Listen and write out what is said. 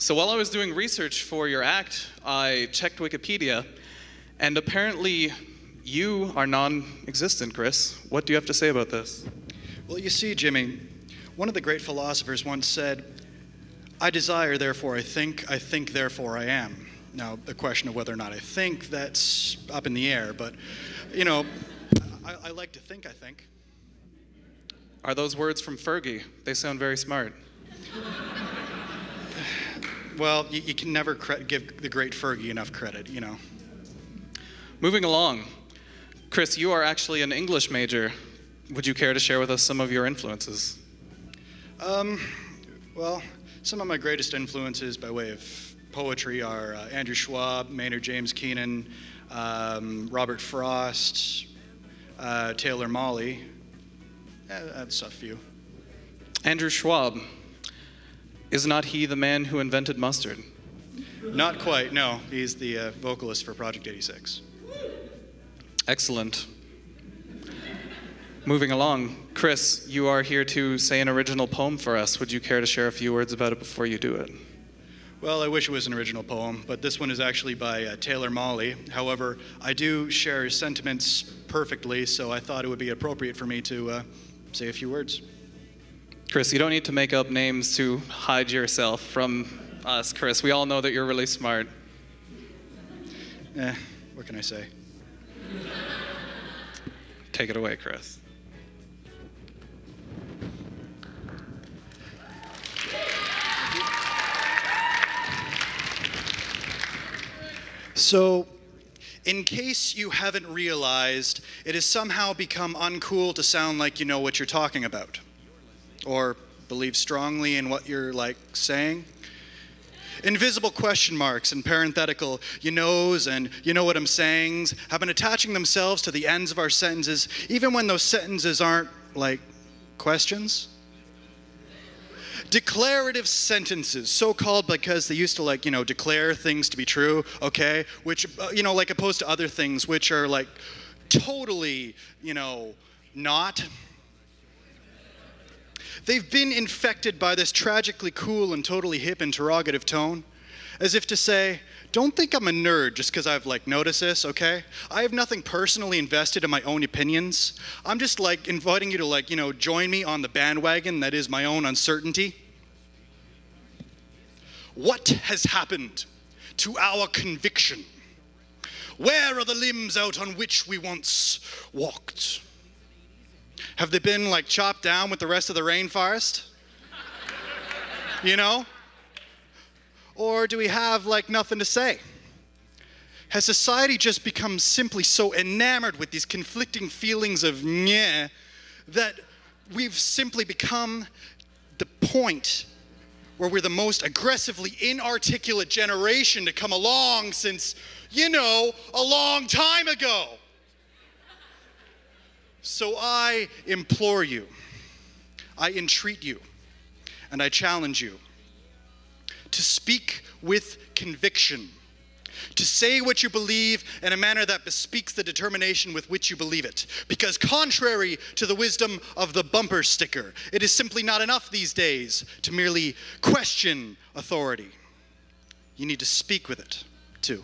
So while I was doing research for your act, I checked Wikipedia, and apparently you are non-existent, Chris. What do you have to say about this? Well, you see, Jimmy, one of the great philosophers once said, I desire, therefore I think, therefore I am. Now, the question of whether or not I think, that's up in the air, but, you know, I like to think I think. Are those words from Fergie? They sound very smart. Well, you can never give the great Fergie enough credit, you know. Moving along, Chris, you are actually an English major. Would you care to share with us some of your influences? Well, some of my greatest influences by way of poetry are Andrew Schwab, Maynard James Keenan, Robert Frost, Taylor Mawley. That's a few. Andrew Schwab. Is not he the man who invented mustard? Not quite, no. He's the vocalist for Project 86. Excellent. Moving along, Chris, you are here to say an original poem for us. Would you care to share a few words about it before you do it? Well, I wish it was an original poem, but this one is actually by Taylor Mawley. However, I do share his sentiments perfectly, so I thought it would be appropriate for me to say a few words. Chris, you don't need to make up names to hide yourself from us, Chris. We all know that you're really smart. What can I say? Take it away, Chris. So, in case you haven't realized, it has somehow become uncool to sound like you know what you're talking about, or believe strongly in what you're, saying. Invisible question marks and parenthetical you knows and you know what I'm sayings have been attaching themselves to the ends of our sentences, even when those sentences aren't, questions. Declarative sentences, so-called because they used to, declare things to be true, okay? Which, opposed to other things which are, totally, not. They've been infected by this tragically cool and totally hip interrogative tone, as if to say, don't think I'm a nerd just because I've, noticed this, okay? I have nothing personally invested in my own opinions. I'm just, inviting you to, join me on the bandwagon that is my own uncertainty. What has happened to our conviction? Where are the limbs out on which we once walked? Have they been, chopped down with the rest of the rainforest? Or do we have, nothing to say? Has society just become simply so enamored with these conflicting feelings of nyeh that we've simply become the point where we're the most aggressively inarticulate generation to come along since, a long time ago? So I implore you, I entreat you, and I challenge you to speak with conviction, to say what you believe in a manner that bespeaks the determination with which you believe it. Because contrary to the wisdom of the bumper sticker, it is simply not enough these days to merely question authority. You need to speak with it, too.